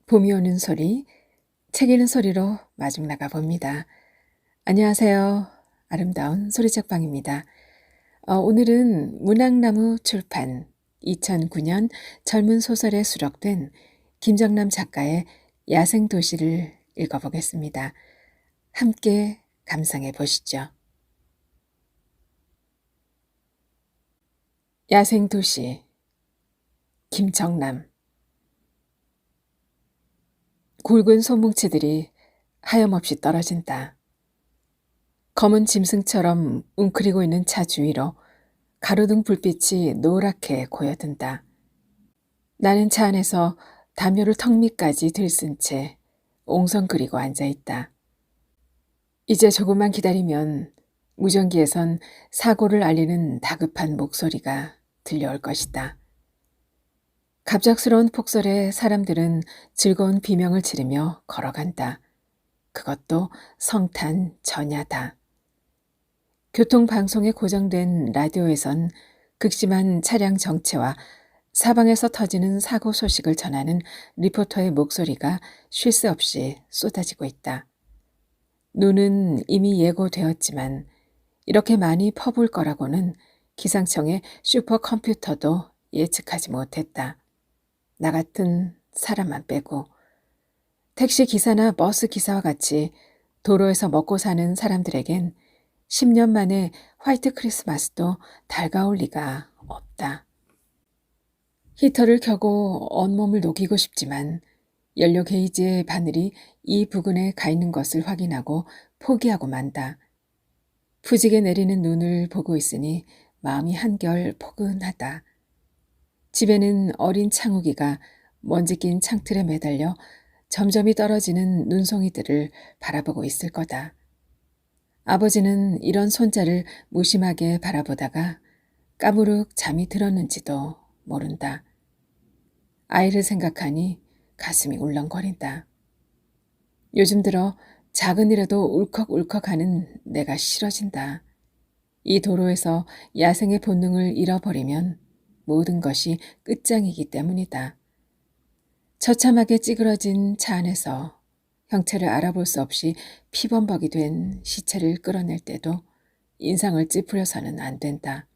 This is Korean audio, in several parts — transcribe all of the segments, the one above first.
봄이 오는 소리, 책 읽는 소리로 마중 나가 봅니다. 안녕하세요. 아름다운 소리책방입니다. 오늘은 문학나무 출판 2009년 젊은 소설에 수록된 김정남 작가의 야생도시를 읽어보겠습니다. 함께 감상해 보시죠. 야생도시, 김정남. 굵은 손뭉치들이 하염없이 떨어진다. 검은 짐승처럼 웅크리고 있는 차 주위로 가로등 불빛이 노랗게 고여든다. 나는 차 안에서 담요를 턱 밑까지 들쓴 채 옹성거리고 앉아있다. 이제 조금만 기다리면 무전기에선 사고를 알리는 다급한 목소리가 들려올 것이다. 갑작스러운 폭설에 사람들은 즐거운 비명을 지르며 걸어간다. 그것도 성탄 전야다. 교통방송에 고정된 라디오에선 극심한 차량 정체와 사방에서 터지는 사고 소식을 전하는 리포터의 목소리가 쉴 새 없이 쏟아지고 있다. 눈은 이미 예고되었지만 이렇게 많이 퍼부을 거라고는 기상청의 슈퍼컴퓨터도 예측하지 못했다. 나 같은 사람만 빼고. 택시 기사나 버스 기사와 같이 도로에서 먹고 사는 사람들에겐 10년 만에 화이트 크리스마스도 달가올 리가 없다. 히터를 켜고 온몸을 녹이고 싶지만 연료 게이지의 바늘이 이 부근에 가 있는 것을 확인하고 포기하고 만다. 푸지게 내리는 눈을 보고 있으니 마음이 한결 포근하다. 집에는 어린 창욱이가 먼지 낀 창틀에 매달려 점점이 떨어지는 눈송이들을 바라보고 있을 거다. 아버지는 이런 손자를 무심하게 바라보다가 까무룩 잠이 들었는지도 모른다. 아이를 생각하니 가슴이 울렁거린다. 요즘 들어 작은 일에도 울컥울컥하는 내가 싫어진다. 이 도로에서 야생의 본능을 잃어버리면 모든 것이 끝장이기 때문이다. 처참하게 찌그러진 차 안에서 형체를 알아볼 수 없이 피범벅이 된 시체를 끌어낼 때도 인상을 찌푸려서는 안 된다.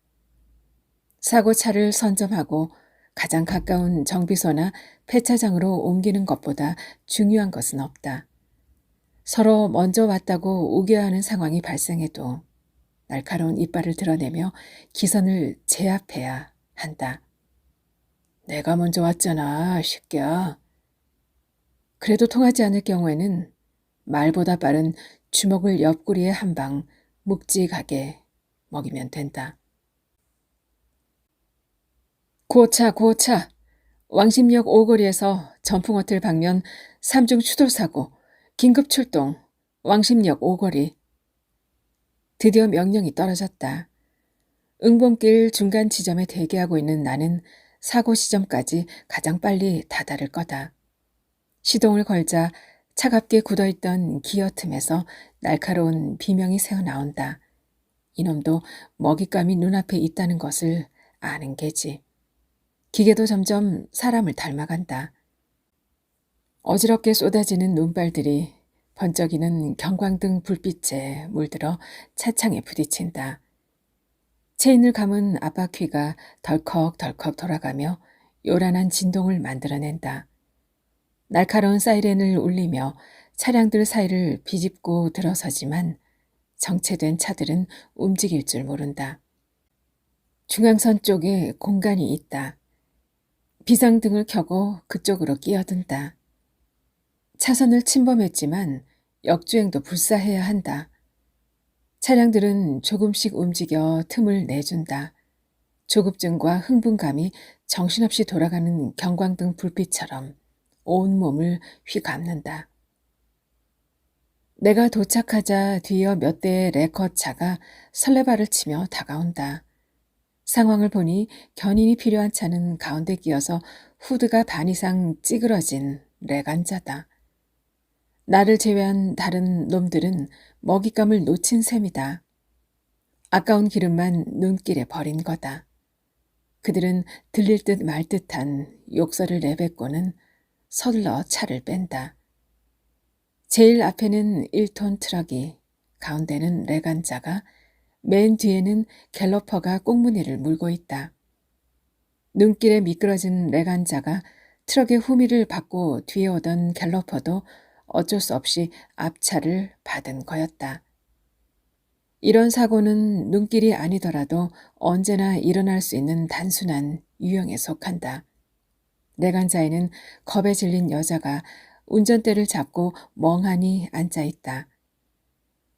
사고차를 선점하고 가장 가까운 정비소나 폐차장으로 옮기는 것보다 중요한 것은 없다. 서로 먼저 왔다고 우겨야 하는 상황이 발생해도 날카로운 이빨을 드러내며 기선을 제압해야 한다. 내가 먼저 왔잖아, 새끼야. 그래도 통하지 않을 경우에는 말보다 빠른 주먹을 옆구리에 한 방 묵직하게 먹이면 된다. 고차. 왕십역 오거리에서 전풍호텔 방면 3중 추돌사고, 긴급 출동, 왕십역 오거리. 드디어 명령이 떨어졌다. 응봉길 중간 지점에 대기하고 있는 나는 사고 시점까지 가장 빨리 다다를 거다. 시동을 걸자 차갑게 굳어있던 기어 틈에서 날카로운 비명이 새어나온다. 이놈도 먹잇감이 눈앞에 있다는 것을 아는 게지. 기계도 점점 사람을 닮아간다. 어지럽게 쏟아지는 눈발들이 번쩍이는 경광등 불빛에 물들어 차창에 부딪힌다. 체인을 감은 앞바퀴가 덜컥덜컥 돌아가며 요란한 진동을 만들어낸다. 날카로운 사이렌을 울리며 차량들 사이를 비집고 들어서지만 정체된 차들은 움직일 줄 모른다. 중앙선 쪽에 공간이 있다. 비상등을 켜고 그쪽으로 끼어든다. 차선을 침범했지만 역주행도 불사해야 한다. 차량들은 조금씩 움직여 틈을 내준다. 조급증과 흥분감이 정신없이 돌아가는 경광등 불빛처럼 온몸을 휘감는다. 내가 도착하자 뒤이어 몇 대의 레커차가 설레발을 치며 다가온다. 상황을 보니 견인이 필요한 차는 가운데 끼어서 후드가 반 이상 찌그러진 레간자다. 나를 제외한 다른 놈들은 먹잇감을 놓친 셈이다. 아까운 기름만 눈길에 버린 거다. 그들은 들릴 듯 말 듯한 욕설을 내뱉고는 서둘러 차를 뺀다. 제일 앞에는 1톤 트럭이, 가운데는 레간자가, 맨 뒤에는 갤러퍼가 꽁무니를 물고 있다. 눈길에 미끄러진 레간자가 트럭의 후미를 받고 뒤에 오던 갤러퍼도 어쩔 수 없이 앞차를 받은 거였다. 이런 사고는 눈길이 아니더라도 언제나 일어날 수 있는 단순한 유형에 속한다. 내관자에는 겁에 질린 여자가 운전대를 잡고 멍하니 앉아 있다.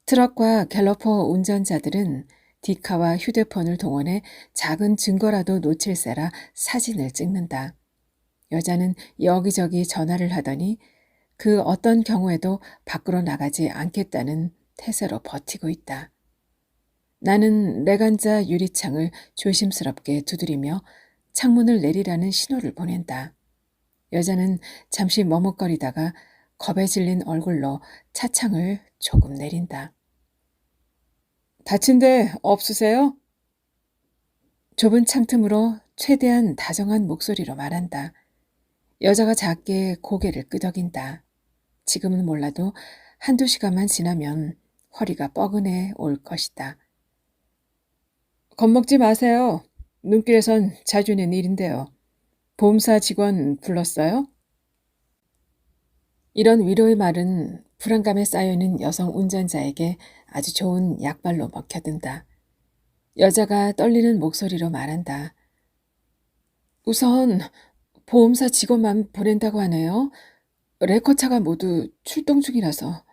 트럭과 갤러퍼 운전자들은 디카와 휴대폰을 동원해 작은 증거라도 놓칠세라 사진을 찍는다. 여자는 여기저기 전화를 하더니 그 어떤 경우에도 밖으로 나가지 않겠다는 태세로 버티고 있다. 나는 레간자 유리창을 조심스럽게 두드리며 창문을 내리라는 신호를 보낸다. 여자는 잠시 머뭇거리다가 겁에 질린 얼굴로 차창을 조금 내린다. 다친 데 없으세요? 좁은 창틈으로 최대한 다정한 목소리로 말한다. 여자가 작게 고개를 끄덕인다. 지금은 몰라도 한두 시간만 지나면 허리가 뻐근해 올 것이다. 겁먹지 마세요. 눈길에선 자주 있는 일인데요. 보험사 직원 불렀어요? 이런 위로의 말은 불안감에 쌓여있는 여성 운전자에게 아주 좋은 약발로 먹혀든다. 여자가 떨리는 목소리로 말한다. 우선 보험사 직원만 보낸다고 하네요. 레커차가 모두 출동 중이라서.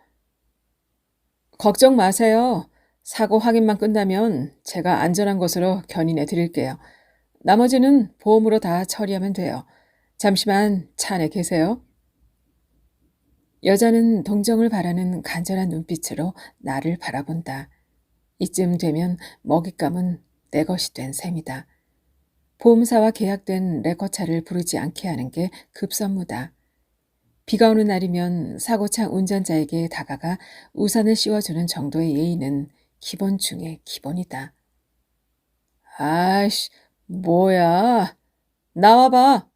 걱정 마세요. 사고 확인만 끝나면 제가 안전한 곳으로 견인해 드릴게요. 나머지는 보험으로 다 처리하면 돼요. 잠시만 차 안에 계세요. 여자는 동정을 바라는 간절한 눈빛으로 나를 바라본다. 이쯤 되면 먹잇감은 내 것이 된 셈이다. 보험사와 계약된 레커차를 부르지 않게 하는 게 급선무다. 비가 오는 날이면 사고차 운전자에게 다가가 우산을 씌워주는 정도의 예의는 기본 중의 기본이다. 아이씨, 뭐야. 나와봐.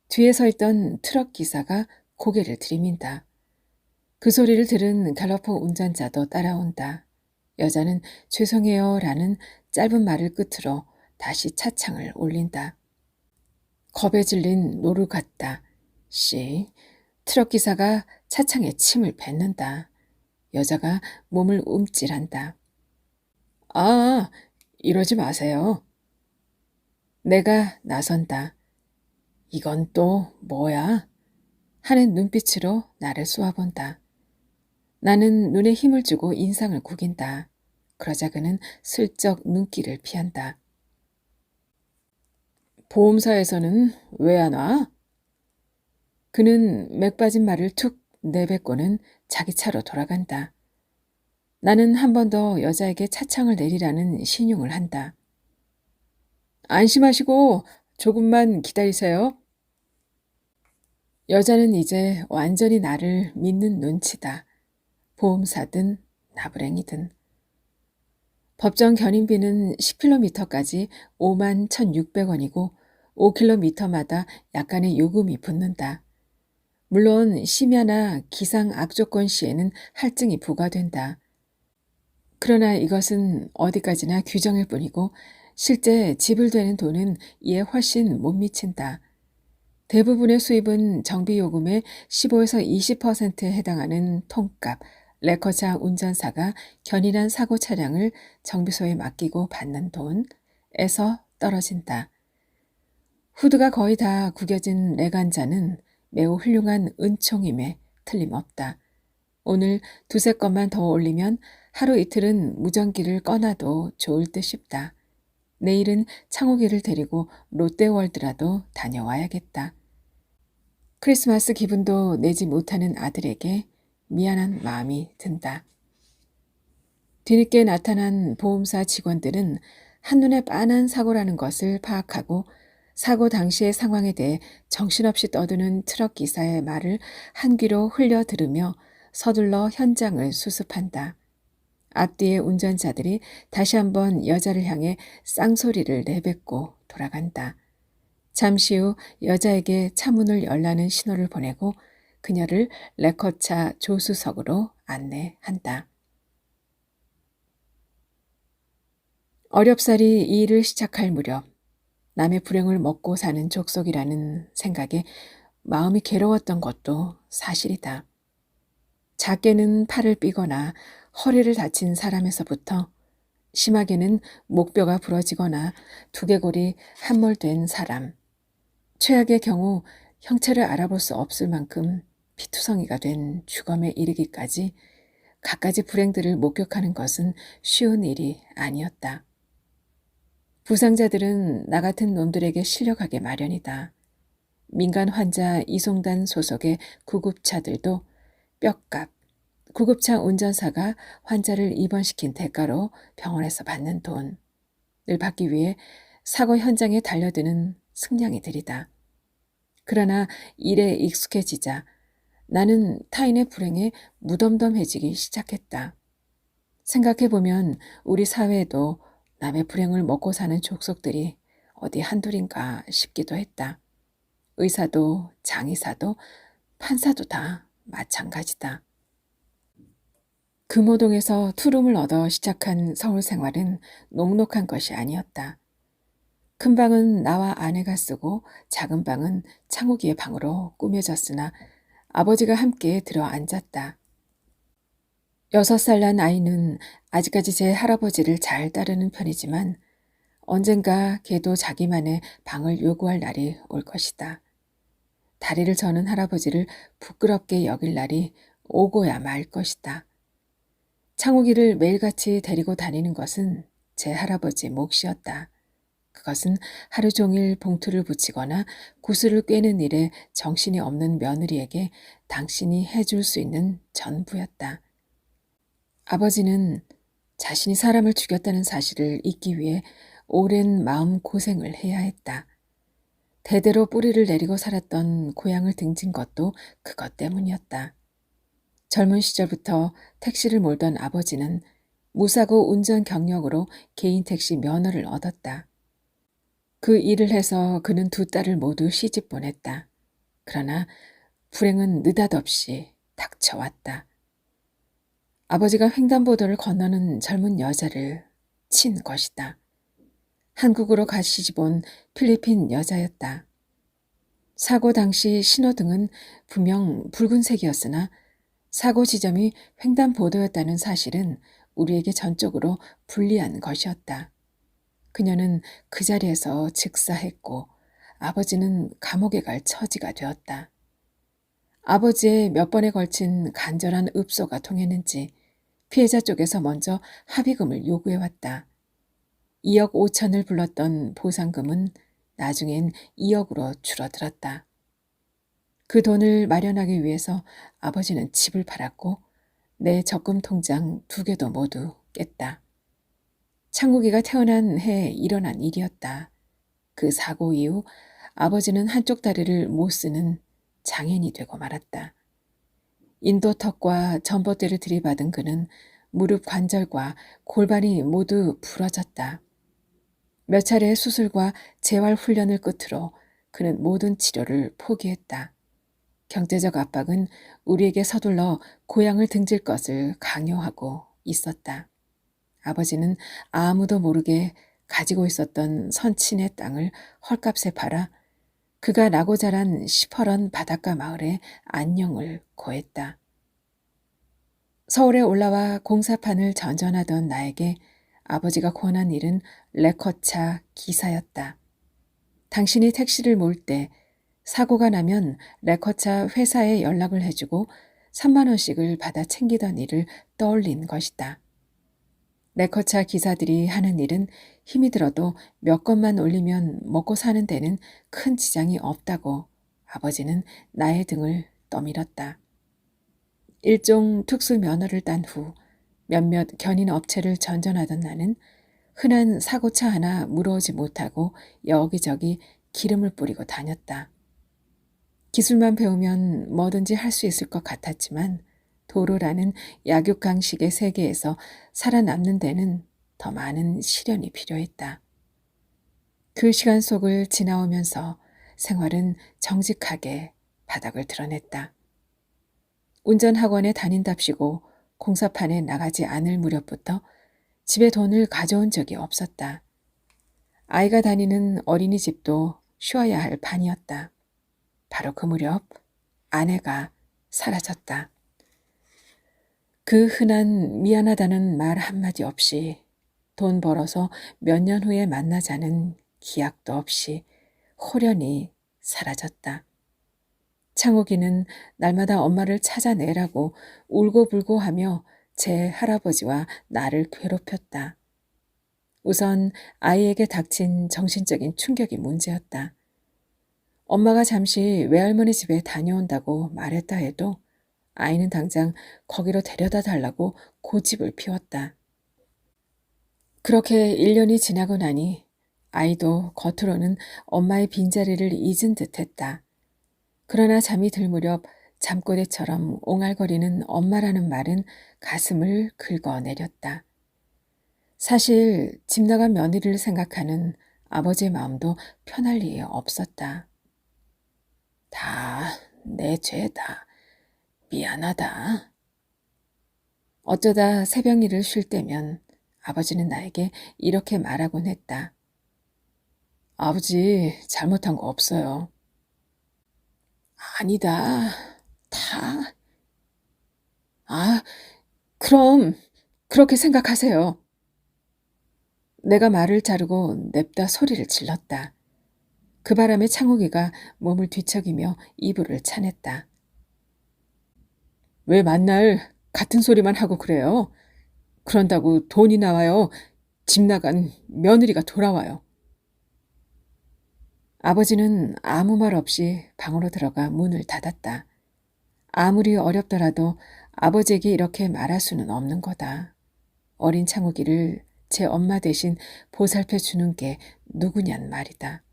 뒤에 서 있던 트럭 기사가 고개를 들이민다. 그 소리를 들은 갤러퍼 운전자도 따라온다. 여자는 죄송해요 라는 짧은 말을 끝으로 다시 차창을 올린다. 겁에 질린 노루 같다. 씨, 트럭 기사가 차창에 침을 뱉는다. 여자가 몸을 움찔한다. 아, 이러지 마세요. 내가 나선다. 이건 또 뭐야? 하는 눈빛으로 나를 쏘아본다. 나는 눈에 힘을 주고 인상을 구긴다. 그러자 그는 슬쩍 눈길을 피한다. 보험사에서는 왜 안 와? 그는 맥 빠진 말을 툭 내뱉고는 자기 차로 돌아간다. 나는 한 번 더 여자에게 차창을 내리라는 신용을 한다. 안심하시고 조금만 기다리세요. 여자는 이제 완전히 나를 믿는 눈치다. 보험사든 나부랭이든. 법정 견인비는 10km까지 51,600원이고 5km마다 약간의 요금이 붙는다. 물론 심야나 기상 악조건 시에는 할증이 부과된다. 그러나 이것은 어디까지나 규정일 뿐이고 실제 지불되는 돈은 이에 훨씬 못 미친다. 대부분의 수입은 정비요금의 15에서 20%에 해당하는 통값, 레커차 운전사가 견인한 사고 차량을 정비소에 맡기고 받는 돈에서 떨어진다. 후드가 거의 다 구겨진 레간자는 매우 훌륭한 은총임에 틀림없다. 오늘 두세 건만 더 올리면 하루 이틀은 무전기를 꺼놔도 좋을 듯 싶다. 내일은 창욱이를 데리고 롯데월드라도 다녀와야겠다. 크리스마스 기분도 내지 못하는 아들에게 미안한 마음이 든다. 뒤늦게 나타난 보험사 직원들은 한눈에 빤한 사고라는 것을 파악하고 사고 당시의 상황에 대해 정신없이 떠드는 트럭 기사의 말을 한 귀로 흘려 들으며 서둘러 현장을 수습한다. 앞뒤의 운전자들이 다시 한번 여자를 향해 쌍소리를 내뱉고 돌아간다. 잠시 후 여자에게 차문을 열라는 신호를 보내고 그녀를 레커차 조수석으로 안내한다. 어렵사리 이 일을 시작할 무렵 남의 불행을 먹고 사는 족속이라는 생각에 마음이 괴로웠던 것도 사실이다. 작게는 팔을 삐거나 허리를 다친 사람에서부터 심하게는 목뼈가 부러지거나 두개골이 함몰된 사람, 최악의 경우 형체를 알아볼 수 없을 만큼 피투성이가 된 주검에 이르기까지 갖가지 불행들을 목격하는 것은 쉬운 일이 아니었다. 부상자들은 나 같은 놈들에게 실려가게 마련이다. 민간 환자 이송단 소속의 구급차들도 뼈값, 구급차 운전사가 환자를 입원시킨 대가로 병원에서 받는 돈을 받기 위해 사고 현장에 달려드는 승냥이들이다. 그러나 일에 익숙해지자 나는 타인의 불행에 무덤덤해지기 시작했다. 생각해보면 우리 사회에도 남의 불행을 먹고 사는 족속들이 어디 한둘인가 싶기도 했다. 의사도 장의사도 판사도 다 마찬가지다. 금호동에서 투룸을 얻어 시작한 서울 생활은 녹록한 것이 아니었다. 큰 방은 나와 아내가 쓰고 작은 방은 창욱이의 방으로 꾸며졌으나 아버지가 함께 들어 앉았다. 6살 난 아이는 아직까지 제 할아버지를 잘 따르는 편이지만 언젠가 걔도 자기만의 방을 요구할 날이 올 것이다. 다리를 저는 할아버지를 부끄럽게 여길 날이 오고야 말 것이다. 창욱이를 매일같이 데리고 다니는 것은 제 할아버지 몫이었다. 그것은 하루 종일 봉투를 붙이거나 구슬을 꿰는 일에 정신이 없는 며느리에게 당신이 해줄 수 있는 전부였다. 아버지는 자신이 사람을 죽였다는 사실을 잊기 위해 오랜 마음 고생을 해야 했다. 대대로 뿌리를 내리고 살았던 고향을 등진 것도 그것 때문이었다. 젊은 시절부터 택시를 몰던 아버지는 무사고 운전 경력으로 개인 택시 면허를 얻었다. 그 일을 해서 그는 2딸을 모두 시집 보냈다. 그러나 불행은 느닷없이 닥쳐왔다. 아버지가 횡단보도를 건너는 젊은 여자를 친 것이다. 한국으로 가시집 온 필리핀 여자였다. 사고 당시 신호등은 분명 붉은색이었으나 사고 지점이 횡단보도였다는 사실은 우리에게 전적으로 불리한 것이었다. 그녀는 그 자리에서 즉사했고 아버지는 감옥에 갈 처지가 되었다. 아버지의 몇 번에 걸친 간절한 읍소가 통했는지 피해자 쪽에서 먼저 합의금을 요구해왔다. 2억 5천을 불렀던 보상금은 나중엔 2억으로 줄어들었다. 그 돈을 마련하기 위해서 아버지는 집을 팔았고 내 적금 통장 2개도 모두 깼다. 창욱이가 태어난 해에 일어난 일이었다. 그 사고 이후 아버지는 한쪽 다리를 못 쓰는 장애인이 되고 말았다. 인도턱과 전봇대를 들이받은 그는 무릎 관절과 골반이 모두 부러졌다. 몇 차례의 수술과 재활 훈련을 끝으로 그는 모든 치료를 포기했다. 경제적 압박은 우리에게 서둘러 고향을 등질 것을 강요하고 있었다. 아버지는 아무도 모르게 가지고 있었던 선친의 땅을 헐값에 팔아 그가 나고 자란 시퍼런 바닷가 마을에 안녕을 고했다. 서울에 올라와 공사판을 전전하던 나에게 아버지가 권한 일은 레커차 기사였다. 당신이 택시를 몰 때 사고가 나면 레커차 회사에 연락을 해주고 3만 원씩을 받아 챙기던 일을 떠올린 것이다. 레커차 기사들이 하는 일은 힘이 들어도 몇 건만 올리면 먹고 사는 데는 큰 지장이 없다고 아버지는 나의 등을 떠밀었다. 일종 특수 면허를 딴 후 몇몇 견인 업체를 전전하던 나는 흔한 사고차 하나 물어오지 못하고 여기저기 기름을 뿌리고 다녔다. 기술만 배우면 뭐든지 할 수 있을 것 같았지만 도로라는 약육강식의 세계에서 살아남는 데는 더 많은 시련이 필요했다. 그 시간 속을 지나오면서 생활은 정직하게 바닥을 드러냈다. 운전학원에 다닌답시고 공사판에 나가지 않을 무렵부터 집에 돈을 가져온 적이 없었다. 아이가 다니는 어린이집도 쉬어야 할 판이었다. 바로 그 무렵 아내가 사라졌다. 그 흔한 미안하다는 말 한마디 없이 돈 벌어서 몇 년 후에 만나자는 기약도 없이 호련히 사라졌다. 창욱이는 날마다 엄마를 찾아내라고 울고불고 하며 제 할아버지와 나를 괴롭혔다. 우선 아이에게 닥친 정신적인 충격이 문제였다. 엄마가 잠시 외할머니 집에 다녀온다고 말했다 해도 아이는 당장 거기로 데려다 달라고 고집을 피웠다. 그렇게 1년이 지나고 나니 아이도 겉으로는 엄마의 빈자리를 잊은 듯했다. 그러나 잠이 들 무렵 잠꼬대처럼 옹알거리는 엄마라는 말은 가슴을 긁어내렸다. 사실 집 나간 며느리를 생각하는 아버지의 마음도 편할 리 없었다. 다 내 죄다. 미안하다. 어쩌다 새벽 일을 쉴 때면 아버지는 나에게 이렇게 말하곤 했다. 아버지 잘못한 거 없어요. 아니다. 다. 아, 그럼 그렇게 생각하세요. 내가 말을 자르고 냅다 소리를 질렀다. 그 바람에 창욱이가 몸을 뒤척이며 이불을 차냈다. 왜 만날 같은 소리만 하고 그래요? 그런다고 돈이 나와요. 집 나간 며느리가 돌아와요. 아버지는 아무 말 없이 방으로 들어가 문을 닫았다. 아무리 어렵더라도 아버지에게 이렇게 말할 수는 없는 거다. 어린 창욱이를 제 엄마 대신 보살펴 주는 게 누구냔 말이다.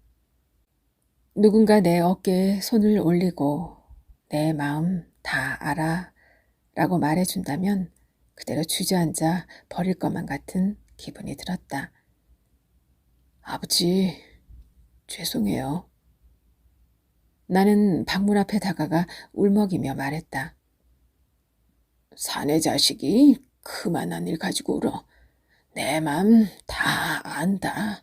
누군가 내 어깨에 손을 올리고 내 마음 다 알아 라고 말해준다면 그대로 주저앉아 버릴 것만 같은 기분이 들었다. 아버지, 죄송해요. 나는 방문 앞에 다가가 울먹이며 말했다. 사내 자식이 그만한 일 가지고 울어. 내 맘 다 안다.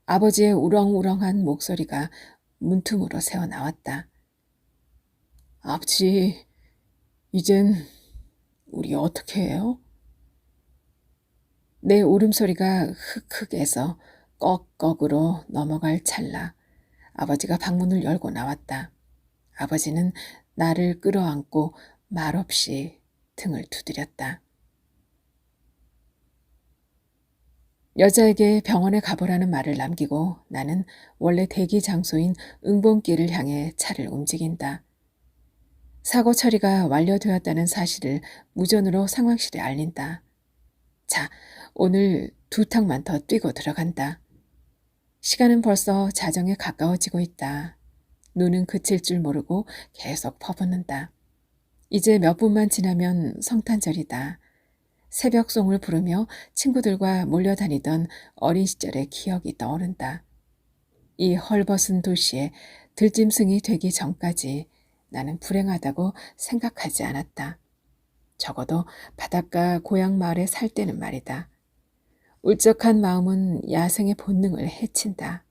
아버지의 우렁우렁한 목소리가 문틈으로 새어나왔다. 아버지, 이젠 우리 어떻게 해요? 내 울음소리가 흑흑해서 꺽꺽으로 넘어갈 찰나 아버지가 방문을 열고 나왔다. 아버지는 나를 끌어안고 말없이 등을 두드렸다. 여자에게 병원에 가보라는 말을 남기고 나는 원래 대기 장소인 응봉길을 향해 차를 움직인다. 사고 처리가 완료되었다는 사실을 무전으로 상황실에 알린다. 자, 오늘 2탕만 더 뛰고 들어간다. 시간은 벌써 자정에 가까워지고 있다. 눈은 그칠 줄 모르고 계속 퍼붓는다. 이제 몇 분만 지나면 성탄절이다. 새벽송을 부르며 친구들과 몰려다니던 어린 시절의 기억이 떠오른다. 이 헐벗은 도시에 들짐승이 되기 전까지 나는 불행하다고 생각하지 않았다. 적어도 바닷가 고향 마을에 살 때는 말이다. 울적한 마음은 야생의 본능을 해친다.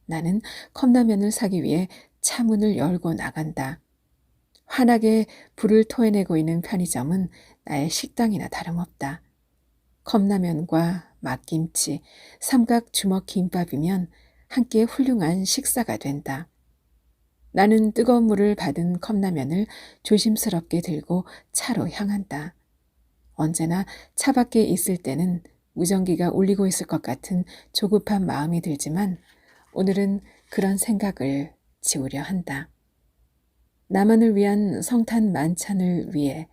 나는 컵라면을 사기 위해 차문을 열고 나간다. 환하게 불을 토해내고 있는 편의점은 나의 식당이나 다름없다. 컵라면과 막김치, 삼각 주먹 김밥이면 한 끼의 훌륭한 식사가 된다. 나는 뜨거운 물을 받은 컵라면을 조심스럽게 들고 차로 향한다. 언제나 차 밖에 있을 때는 무전기가 울리고 있을 것 같은 조급한 마음이 들지만 오늘은 그런 생각을 지우려 한다. 나만을 위한 성탄 만찬을 위해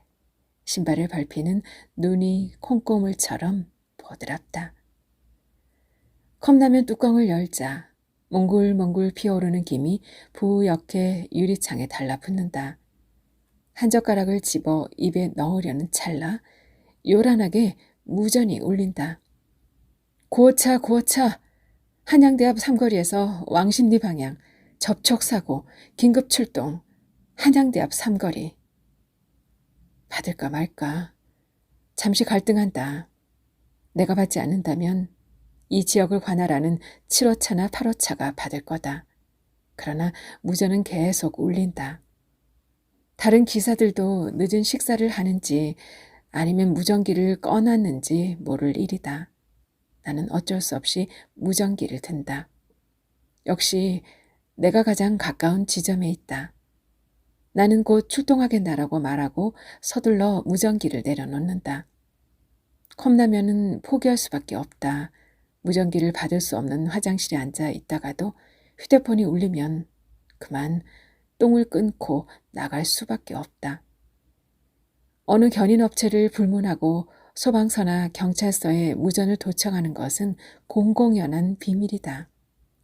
신발을 밟히는 눈이 콩고물처럼 보드랍다. 컵라면 뚜껑을 열자 몽글몽글 피어오르는 김이 부옇게 유리창에 달라붙는다. 한 젓가락을 집어 입에 넣으려는 찰나 요란하게 무전이 울린다. 구호차 구호차 한양대 앞 삼거리에서 왕십리 방향, 접촉사고, 긴급 출동, 한양대 앞 삼거리. 받을까 말까. 잠시 갈등한다. 내가 받지 않는다면 이 지역을 관할하는 7호차나 8호차가 받을 거다. 그러나 무전은 계속 울린다. 다른 기사들도 늦은 식사를 하는지 아니면 무전기를 꺼놨는지 모를 일이다. 나는 어쩔 수 없이 무전기를 든다. 역시 내가 가장 가까운 지점에 있다. 나는 곧 출동하겠다라고 말하고 서둘러 무전기를 내려놓는다. 컵라면은 포기할 수밖에 없다. 무전기를 받을 수 없는 화장실에 앉아 있다가도 휴대폰이 울리면 그만 똥을 끊고 나갈 수밖에 없다. 어느 견인업체를 불문하고 소방서나 경찰서에 무전을 도청하는 것은 공공연한 비밀이다.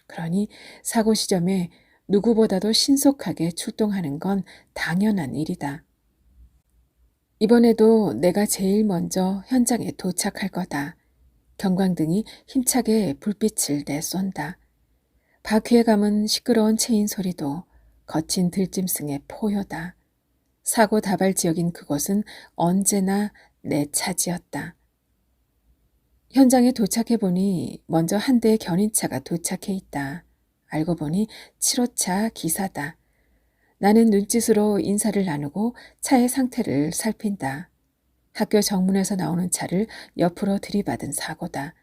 그러니 사고 시점에 누구보다도 신속하게 출동하는 건 당연한 일이다. 이번에도 내가 제일 먼저 현장에 도착할 거다. 경광등이 힘차게 불빛을 내쏜다. 바퀴에 감은 시끄러운 체인 소리도 거친 들짐승의 포효다. 사고 다발 지역인 그곳은 언제나 내 차지였다. 현장에 도착해 보니 먼저 한 대의 견인차가 도착해 있다. 알고 보니 7호차 기사다. 나는 눈짓으로 인사를 나누고 차의 상태를 살핀다. 학교 정문에서 나오는 차를 옆으로 들이받은 사고다.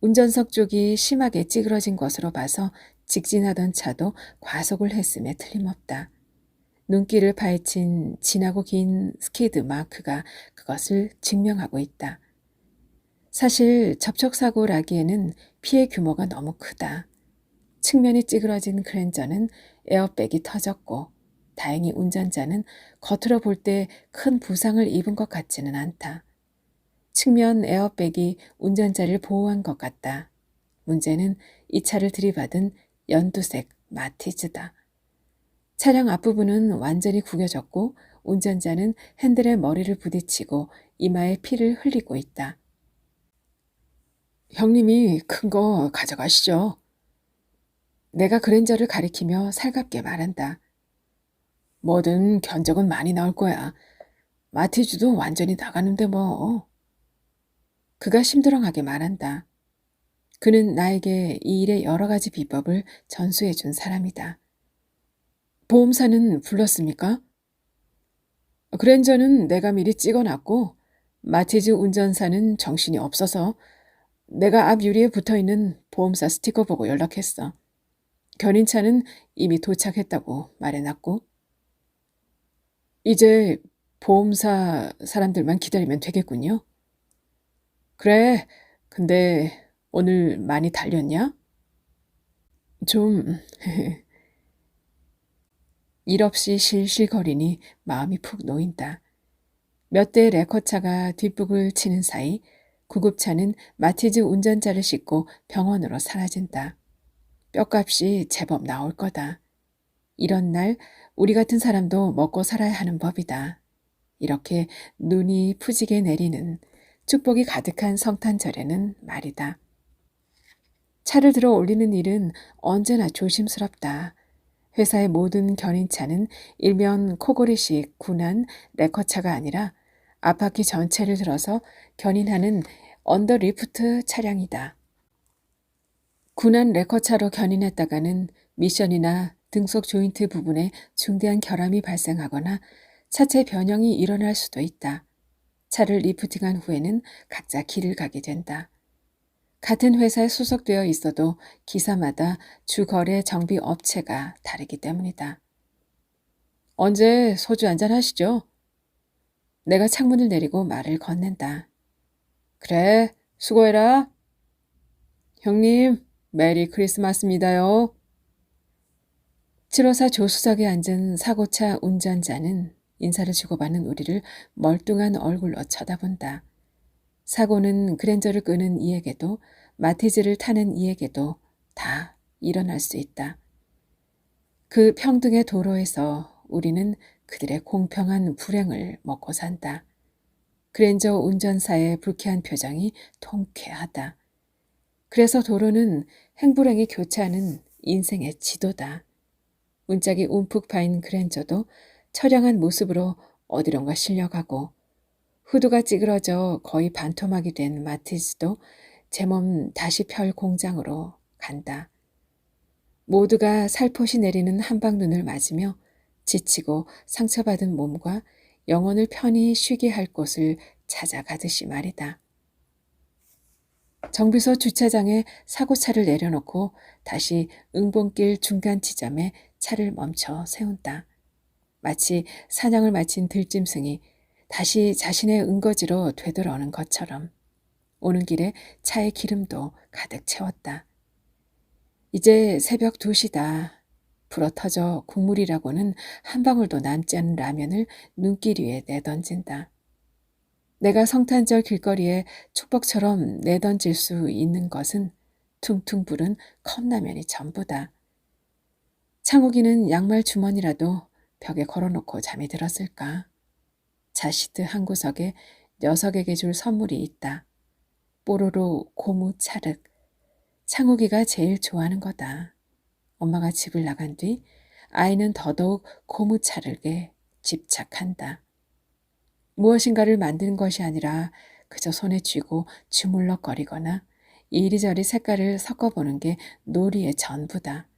운전석 쪽이 심하게 찌그러진 것으로 봐서 직진하던 차도 과속을 했음에 틀림없다. 눈길을 파헤친 진하고 긴 스키드 마크가 그것을 증명하고 있다. 사실 접촉사고라기에는 피해 규모가 너무 크다. 측면이 찌그러진 그랜저는 에어백이 터졌고 다행히 운전자는 겉으로 볼 때 큰 부상을 입은 것 같지는 않다. 측면 에어백이 운전자를 보호한 것 같다. 문제는 이 차를 들이받은 연두색 마티즈다. 차량 앞부분은 완전히 구겨졌고 운전자는 핸들에 머리를 부딪히고 이마에 피를 흘리고 있다. 형님이 큰 거 가져가시죠. 내가 그랜저를 가리키며 살갑게 말한다. 뭐든 견적은 많이 나올 거야. 마티즈도 완전히 나가는데 뭐. 그가 심드렁하게 말한다. 그는 나에게 이 일의 여러 가지 비법을 전수해 준 사람이다. 보험사는 불렀습니까? 그랜저는 내가 미리 찍어놨고 마티즈 운전사는 정신이 없어서 내가 앞 유리에 붙어있는 보험사 스티커 보고 연락했어. 견인차는 이미 도착했다고 말해놨고 이제 보험사 사람들만 기다리면 되겠군요. 그래, 근데 오늘 많이 달렸냐? 좀 일 없이 실실거리니 마음이 푹 놓인다. 몇 대의 레커차가 뒷북을 치는 사이 구급차는 마티즈 운전자를 싣고 병원으로 사라진다. 뼈값이 제법 나올 거다. 이런 날 우리 같은 사람도 먹고 살아야 하는 법이다. 이렇게 눈이 푸지게 내리는 축복이 가득한 성탄절에는 말이다. 차를 들어 올리는 일은 언제나 조심스럽다. 회사의 모든 견인차는 일면 코골이식 군한 레커차가 아니라 앞바퀴 전체를 들어서 견인하는 언더리프트 차량이다. 군한 레커차로 견인했다가는 미션이나 등속 조인트 부분에 중대한 결함이 발생하거나 차체 변형이 일어날 수도 있다. 차를 리프팅한 후에는 각자 길을 가게 된다. 같은 회사에 소속되어 있어도 기사마다 주거래 정비 업체가 다르기 때문이다. 언제 소주 한잔 하시죠? 내가 창문을 내리고 말을 건넨다. 그래, 수고해라. 형님, 메리 크리스마스입니다요. 7호사 조수석에 앉은 사고차 운전자는 인사를 주고받는 우리를 멀뚱한 얼굴로 쳐다본다. 사고는 그랜저를 끄는 이에게도 마티즈를 타는 이에게도 다 일어날 수 있다. 그 평등의 도로에서 우리는 그들의 공평한 불행을 먹고 산다. 그랜저 운전사의 불쾌한 표정이 통쾌하다. 그래서 도로는 행불행이 교차하는 인생의 지도다. 문짝이 움푹 파인 그랜저도 처량한 모습으로 어디론가 실려가고 후드가 찌그러져 거의 반토막이 된 마티즈도 제 몸 다시 펼 공장으로 간다. 모두가 살포시 내리는 한방눈을 맞으며 지치고 상처받은 몸과 영혼을 편히 쉬게 할 곳을 찾아가듯이 말이다. 정비소 주차장에 사고차를 내려놓고 다시 응봉길 중간 지점에 차를 멈춰 세운다. 마치 사냥을 마친 들짐승이 다시 자신의 은거지로 되돌아오는 것처럼 오는 길에 차의 기름도 가득 채웠다. 이제 새벽 2시다. 불어터져 국물이라고는 한 방울도 남지 않은 라면을 눈길 위에 내던진다. 내가 성탄절 길거리에 축복처럼 내던질 수 있는 것은 퉁퉁 부른 컵라면이 전부다. 창욱이는 양말 주머니라도 벽에 걸어놓고 잠이 들었을까? 자시트 한 구석에 녀석에게 줄 선물이 있다. 뽀로로 고무 찰흙. 창욱이가 제일 좋아하는 거다. 엄마가 집을 나간 뒤 아이는 더더욱 고무 찰흙에 집착한다. 무엇인가를 만드는 것이 아니라 그저 손에 쥐고 주물럭거리거나 이리저리 색깔을 섞어보는 게 놀이의 전부다.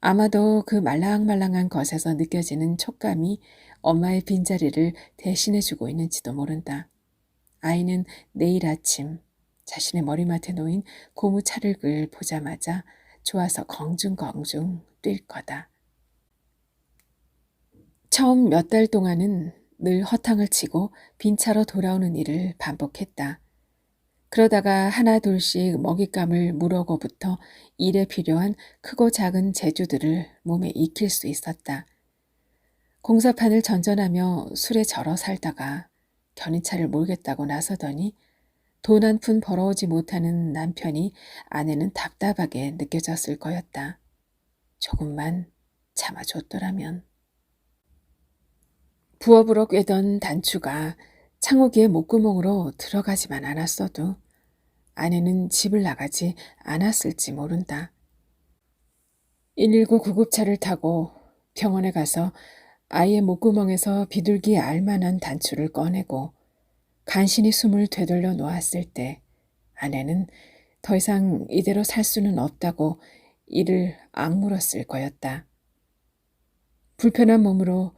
아마도 그 말랑말랑한 것에서 느껴지는 촉감이 엄마의 빈자리를 대신해주고 있는지도 모른다. 아이는 내일 아침 자신의 머리맡에 놓인 고무 찰흙을 보자마자 좋아서 긍중긍중 뛸 거다. 처음 몇 달 동안은 늘 허탕을 치고 빈차로 돌아오는 일을 반복했다. 그러다가 하나 둘씩 먹잇감을 물어고부터 일에 필요한 크고 작은 재주들을 몸에 익힐 수 있었다. 공사판을 전전하며 술에 절어 살다가 견인차를 몰겠다고 나서더니 돈 한 푼 벌어오지 못하는 남편이 아내는 답답하게 느껴졌을 거였다. 조금만 참아줬더라면. 부업으로 꿰던 단추가 창호기의 목구멍으로 들어가지만 않았어도 아내는 집을 나가지 않았을지 모른다. 119 구급차를 타고 병원에 가서 아이의 목구멍에서 비둘기에 알만한 단추를 꺼내고 간신히 숨을 되돌려 놓았을 때 아내는 더 이상 이대로 살 수는 없다고 이를 악물었을 거였다. 불편한 몸으로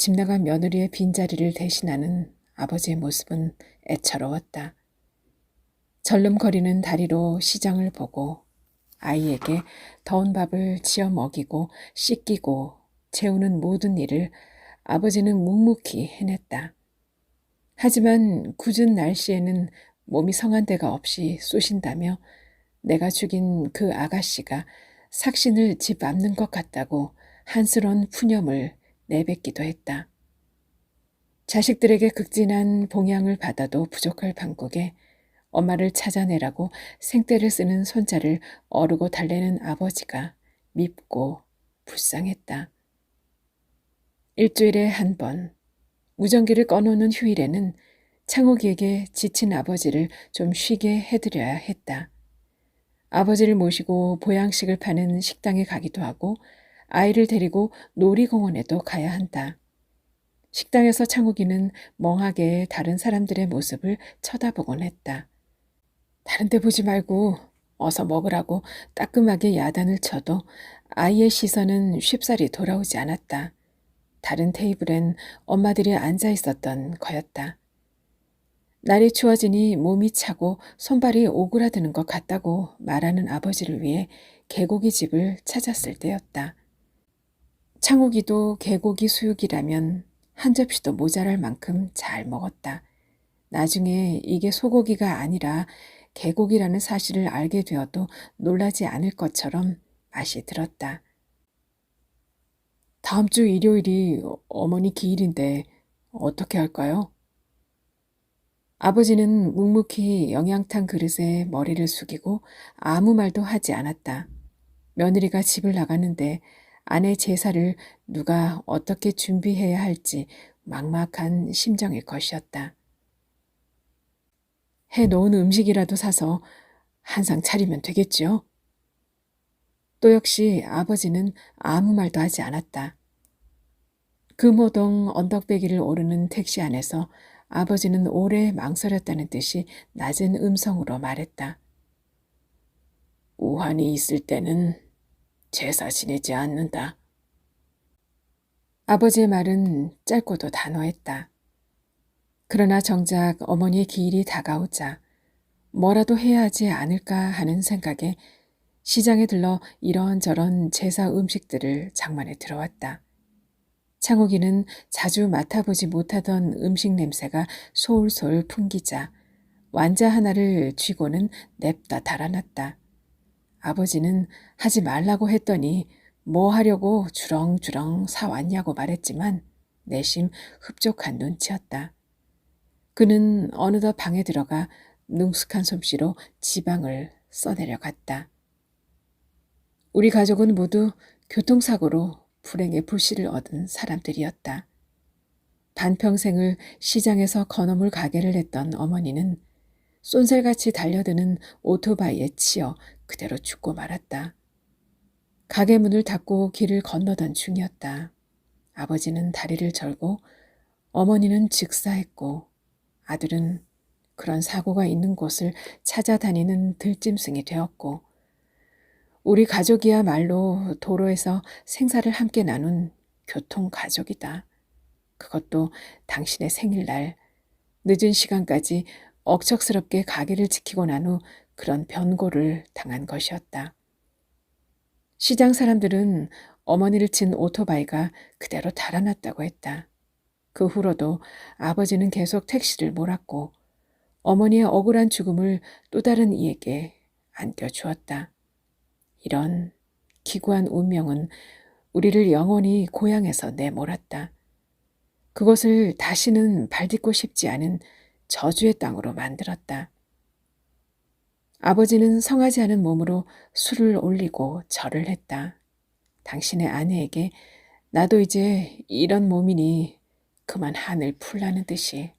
집 나간 며느리의 빈자리를 대신하는 아버지의 모습은 애처로웠다. 절름거리는 다리로 시장을 보고 아이에게 더운 밥을 지어 먹이고 씻기고 재우는 모든 일을 아버지는 묵묵히 해냈다. 하지만 굳은 날씨에는 몸이 성한 데가 없이 쑤신다며 내가 죽인 그 아가씨가 삭신을 집 앞는 것 같다고 한스러운 푸념을 내뱉기도 했다. 자식들에게 극진한 봉양을 받아도 부족할 판국에 엄마를 찾아내라고 생떼를 쓰는 손자를 어르고 달래는 아버지가 밉고 불쌍했다. 일주일에 한 번, 무전기를 꺼놓는 휴일에는 창욱이에게 지친 아버지를 좀 쉬게 해드려야 했다. 아버지를 모시고 보양식을 파는 식당에 가기도 하고 아이를 데리고 놀이공원에도 가야 한다. 식당에서 창욱이는 멍하게 다른 사람들의 모습을 쳐다보곤 했다. 다른 데 보지 말고 어서 먹으라고 따끔하게 야단을 쳐도 아이의 시선은 쉽사리 돌아오지 않았다. 다른 테이블엔 엄마들이 앉아 있었던 거였다. 날이 추워지니 몸이 차고 손발이 오그라드는 것 같다고 말하는 아버지를 위해 개고기 집을 찾았을 때였다. 창욱이도 개고기 수육이라면 한 접시도 모자랄 만큼 잘 먹었다. 나중에 이게 소고기가 아니라 개고기라는 사실을 알게 되어도 놀라지 않을 것처럼 맛이 들었다. 다음 주 일요일이 어머니 기일인데 어떻게 할까요? 아버지는 묵묵히 영양탕 그릇에 머리를 숙이고 아무 말도 하지 않았다. 며느리가 집을 나갔는데 아내 제사를 누가 어떻게 준비해야 할지 막막한 심정일 것이었다. 해놓은 음식이라도 사서 한상 차리면 되겠지요? 또 역시 아버지는 아무 말도 하지 않았다. 금호동 언덕배기를 오르는 택시 안에서 아버지는 오래 망설였다는 듯이 낮은 음성으로 말했다. 우환이 있을 때는 제사 지내지 않는다. 아버지의 말은 짧고도 단호했다. 그러나 정작 어머니의 기일이 다가오자 뭐라도 해야 하지 않을까 하는 생각에 시장에 들러 이런저런 제사 음식들을 장만해 들어왔다. 창욱이는 자주 맡아보지 못하던 음식 냄새가 솔솔 풍기자 완자 하나를 쥐고는 냅다 달아났다. 아버지는 하지 말라고 했더니 뭐 하려고 주렁주렁 사왔냐고 말했지만 내심 흡족한 눈치였다. 그는 어느덧 방에 들어가 능숙한 솜씨로 지방을 써내려갔다. 우리 가족은 모두 교통사고로 불행의 불씨를 얻은 사람들이었다. 반평생을 시장에서 건어물 가게를 했던 어머니는 쏜살같이 달려드는 오토바이에 치여 그대로 죽고 말았다. 가게 문을 닫고 길을 건너던 중이었다. 아버지는 다리를 절고 어머니는 즉사했고 아들은 그런 사고가 있는 곳을 찾아다니는 들짐승이 되었고 우리 가족이야말로 도로에서 생사를 함께 나눈 교통가족이다. 그것도 당신의 생일날 늦은 시간까지 억척스럽게 가게를 지키고 난 후 그런 변고를 당한 것이었다. 시장 사람들은 어머니를 친 오토바이가 그대로 달아났다고 했다. 그 후로도 아버지는 계속 택시를 몰았고 어머니의 억울한 죽음을 또 다른 이에게 안겨주었다. 이런 기구한 운명은 우리를 영원히 고향에서 내몰았다. 그것을 다시는 발딛고 싶지 않은 저주의 땅으로 만들었다. 아버지는 성하지 않은 몸으로 술을 올리고 절을 했다. 당신의 아내에게 나도 이제 이런 몸이니 그만 한을 풀라는 듯이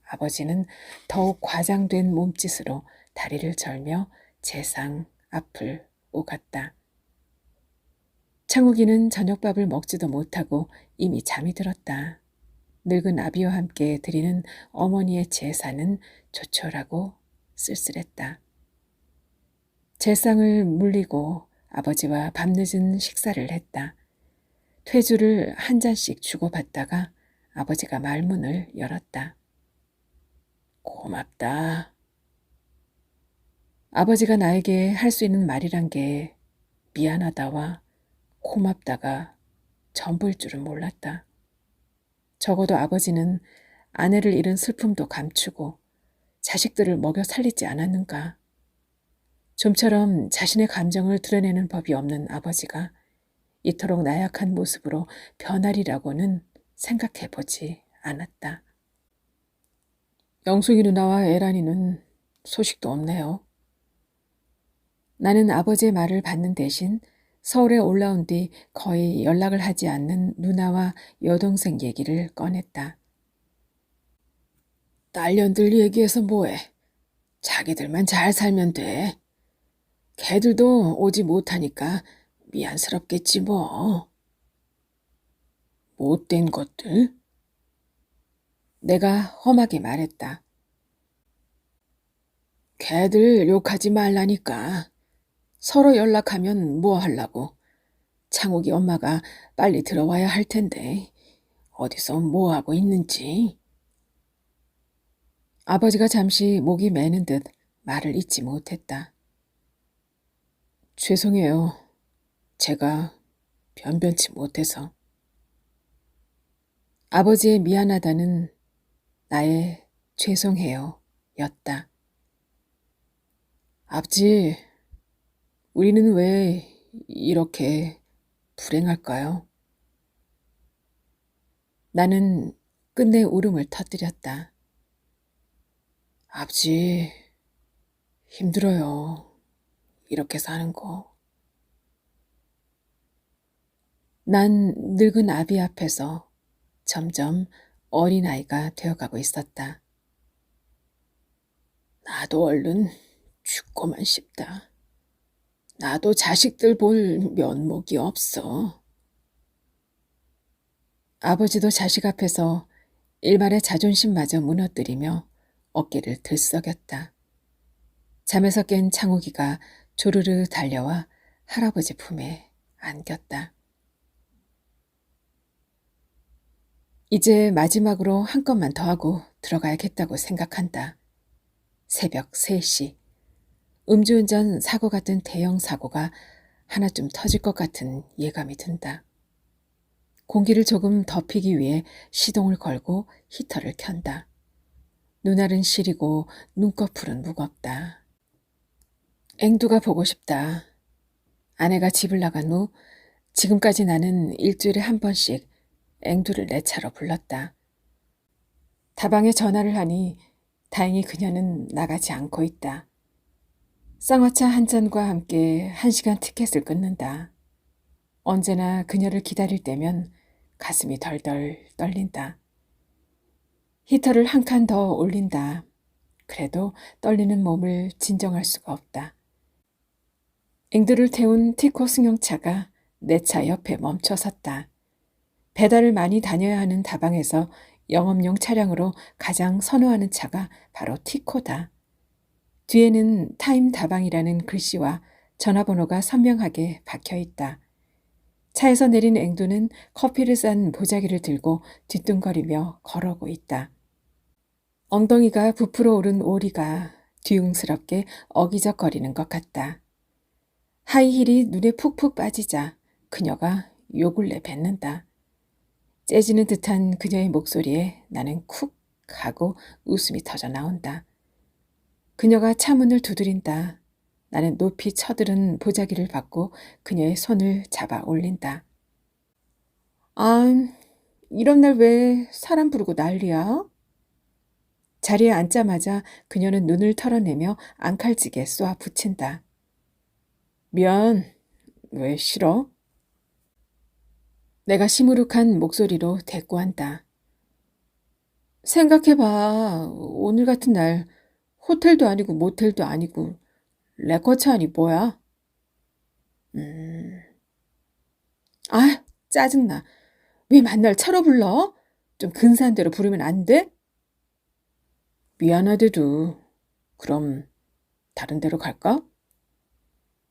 아버지는 더욱 과장된 몸짓으로 다리를 절며 재상 앞을 오갔다. 창욱이는 저녁밥을 먹지도 못하고 이미 잠이 들었다. 늙은 아비와 함께 드리는 어머니의 제사는 조촐하고 쓸쓸했다. 제상을 물리고 아버지와 밤늦은 식사를 했다. 퇴주를 한 잔씩 주고받다가 아버지가 말문을 열었다. 고맙다. 아버지가 나에게 할 수 있는 말이란 게 미안하다와 고맙다가 전부일 줄은 몰랐다. 적어도 아버지는 아내를 잃은 슬픔도 감추고 자식들을 먹여 살리지 않았는가. 좀처럼 자신의 감정을 드러내는 법이 없는 아버지가 이토록 나약한 모습으로 변하리라고는 생각해보지 않았다. 영숙이 누나와 에란이는 소식도 없네요. 나는 아버지의 말을 받는 대신 서울에 올라온 뒤 거의 연락을 하지 않는 누나와 여동생 얘기를 꺼냈다. 딸년들 얘기해서 뭐해. 자기들만 잘 살면 돼. 걔들도 오지 못하니까 미안스럽겠지 뭐. 못된 것들? 내가 험하게 말했다. 걔들 욕하지 말라니까. 서로 연락하면 뭐 하려고. 창욱이 엄마가 빨리 들어와야 할 텐데 어디서 뭐 하고 있는지. 아버지가 잠시 목이 매는 듯 말을 잇지 못했다. 죄송해요. 제가 변변치 못해서. 아버지의 미안하다는 나의 죄송해요 였다. 아버지, 우리는 왜 이렇게 불행할까요? 나는 끝내 울음을 터뜨렸다. 아버지, 힘들어요. 이렇게 사는 거. 난 늙은 아비 앞에서 점점 어린아이가 되어가고 있었다. 나도 얼른 죽고만 싶다. 나도 자식들 볼 면목이 없어. 아버지도 자식 앞에서 일말의 자존심마저 무너뜨리며 어깨를 들썩였다. 잠에서 깬 창욱이가 조르르 달려와 할아버지 품에 안겼다. 이제 마지막으로 한 건만 더 하고 들어가야겠다고 생각한다. 새벽 3시. 음주운전 사고 같은 대형 사고가 하나쯤 터질 것 같은 예감이 든다. 공기를 조금 덮이기 위해 시동을 걸고 히터를 켠다. 눈알은 시리고 눈꺼풀은 무겁다. 앵두가 보고 싶다. 아내가 집을 나간 후 지금까지 나는 일주일에 한 번씩 앵두를 내 차로 불렀다. 다방에 전화를 하니 다행히 그녀는 나가지 않고 있다. 쌍화차 한 잔과 함께 1시간 티켓을 끊는다. 언제나 그녀를 기다릴 때면 가슴이 덜덜 떨린다. 히터를 한 칸 더 올린다. 그래도 떨리는 몸을 진정할 수가 없다. 앵두를 태운 티코 승용차가 내 차 옆에 멈춰 섰다. 배달을 많이 다녀야 하는 다방에서 영업용 차량으로 가장 선호하는 차가 바로 티코다. 뒤에는 타임 다방이라는 글씨와 전화번호가 선명하게 박혀 있다. 차에서 내린 앵두는 커피를 싼 보자기를 들고 뒤뚱거리며 걸어오고 있다. 엉덩이가 부풀어 오른 오리가 뒤웅스럽게 어기적거리는 것 같다. 하이힐이 눈에 푹푹 빠지자 그녀가 욕을 내뱉는다. 째지는 듯한 그녀의 목소리에 나는 쿡 하고 웃음이 터져 나온다. 그녀가 차문을 두드린다. 나는 높이 쳐들은 보자기를 받고 그녀의 손을 잡아 올린다. 아, 이런 날 왜 사람 부르고 난리야? 자리에 앉자마자 그녀는 눈을 털어내며 앙칼지게 쏘아 붙인다. 미안, 왜 싫어? 내가 시무룩한 목소리로 대꾸한다. 생각해봐. 오늘 같은 날 호텔도 아니고 모텔도 아니고 레코차 아니 뭐야? 아, 짜증나. 왜 만날 차로 불러? 좀 근사한 데로 부르면 안 돼? 미안하대도. 그럼 다른 데로 갈까?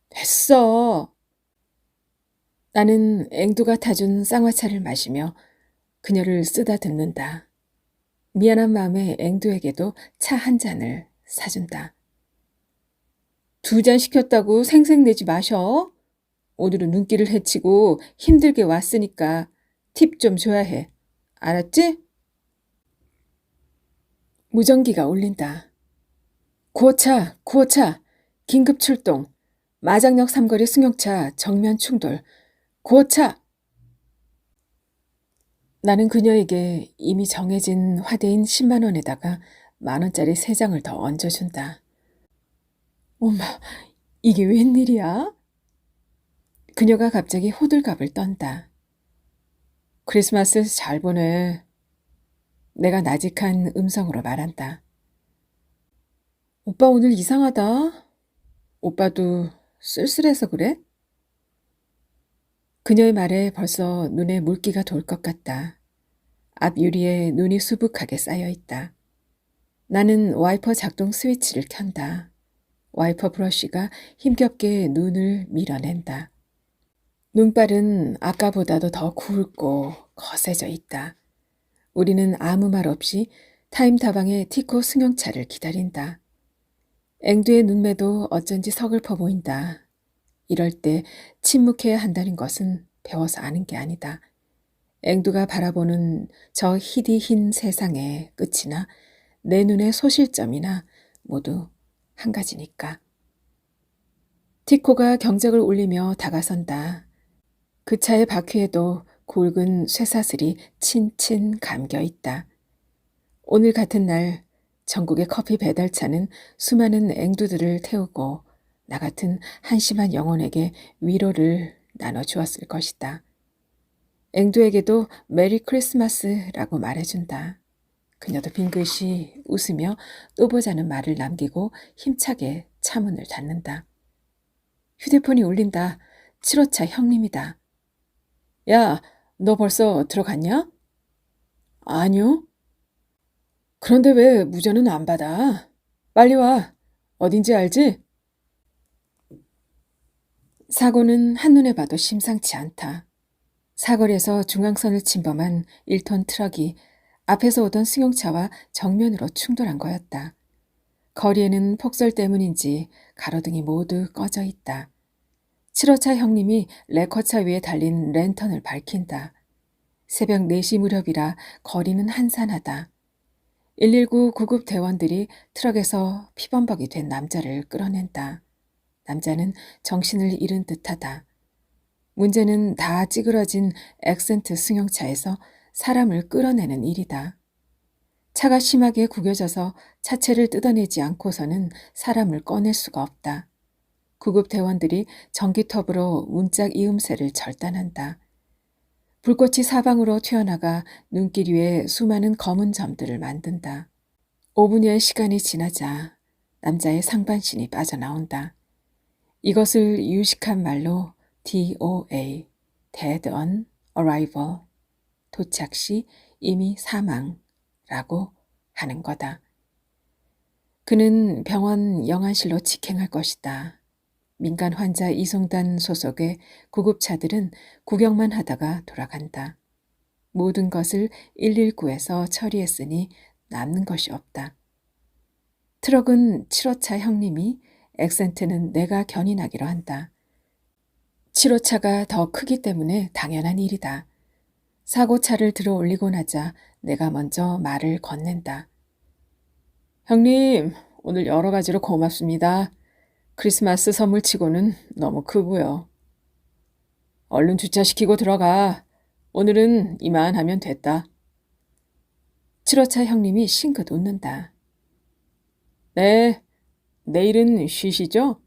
됐어. 나는 앵두가 타준 쌍화차를 마시며 그녀를 쓰다듬는다. 미안한 마음에 앵두에게도 차 한 잔을 사준다. 2잔 시켰다고 생색내지 마셔. 오늘은 눈길을 헤치고 힘들게 왔으니까 팁 좀 줘야 해. 알았지? 무전기가 울린다. 구호차, 구호차, 긴급 출동. 마장역 삼거리 승용차 정면 충돌. 구호차! 나는 그녀에게 이미 정해진 화대인 10만 원에다가 10,000원짜리 3장을 더 얹어준다. 엄마, 이게 웬일이야? 그녀가 갑자기 호들갑을 떤다. 크리스마스 잘 보내. 내가 나직한 음성으로 말한다. 오빠 오늘 이상하다. 오빠도 쓸쓸해서 그래? 그녀의 말에 벌써 눈에 물기가 돌 것 같다. 앞 유리에 눈이 수북하게 쌓여 있다. 나는 와이퍼 작동 스위치를 켠다. 와이퍼 브러쉬가 힘겹게 눈을 밀어낸다. 눈발은 아까보다도 더 굵고 거세져 있다. 우리는 아무 말 없이 타임 다방의 티코 승용차를 기다린다. 앵두의 눈매도 어쩐지 서글퍼 보인다. 이럴 때 침묵해야 한다는 것은 배워서 아는 게 아니다. 앵두가 바라보는 저 희디 흰 세상의 끝이나 내 눈의 소실점이나 모두 한 가지니까. 티코가 경적을 울리며 다가선다. 그 차의 바퀴에도 굵은 쇠사슬이 친친 감겨 있다. 오늘 같은 날 전국의 커피 배달차는 수많은 앵두들을 태우고 나 같은 한심한 영혼에게 위로를 나눠주었을 것이다. 앵두에게도 메리 크리스마스라고 말해준다. 그녀도 빙긋이 웃으며 또 보자는 말을 남기고 힘차게 차문을 닫는다. 휴대폰이 울린다. 7호차 형님이다. 야, 너 벌써 들어갔냐? 아니요. 그런데 왜 무전은 안 받아? 빨리 와. 어딘지 알지? 사고는 한눈에 봐도 심상치 않다. 사거리에서 중앙선을 침범한 1톤 트럭이 앞에서 오던 승용차와 정면으로 충돌한 거였다. 거리에는 폭설 때문인지 가로등이 모두 꺼져 있다. 7호차 형님이 레커차 위에 달린 랜턴을 밝힌다. 새벽 4시 무렵이라 거리는 한산하다. 119 구급 대원들이 트럭에서 피범벅이 된 남자를 끌어낸다. 남자는 정신을 잃은 듯하다. 문제는 다 찌그러진 엑센트 승용차에서 사람을 끌어내는 일이다. 차가 심하게 구겨져서 차체를 뜯어내지 않고서는 사람을 꺼낼 수가 없다. 구급 대원들이 전기톱으로 문짝 이음새를 절단한다. 불꽃이 사방으로 튀어나가 눈길 위에 수많은 검은 점들을 만든다. 5분여의 시간이 지나자 남자의 상반신이 빠져나온다. 이것을 유식한 말로 DOA, Dead on Arrival, 도착 시 이미 사망라고 하는 거다. 그는 병원 영안실로 직행할 것이다. 민간 환자 이송단 소속의 구급차들은 구경만 하다가 돌아간다. 모든 것을 119에서 처리했으니 남는 것이 없다. 트럭은 7호차 형님이, 엑센트는 내가 견인하기로 한다. 7호차가 더 크기 때문에 당연한 일이다. 사고차를 들어 올리고 나자 내가 먼저 말을 건넨다. 형님, 오늘 여러 가지로 고맙습니다. 크리스마스 선물치고는 너무 크고요. 얼른 주차시키고 들어가. 오늘은 이만하면 됐다. 7호차 형님이 싱긋 웃는다. 네, 내일은 쉬시죠?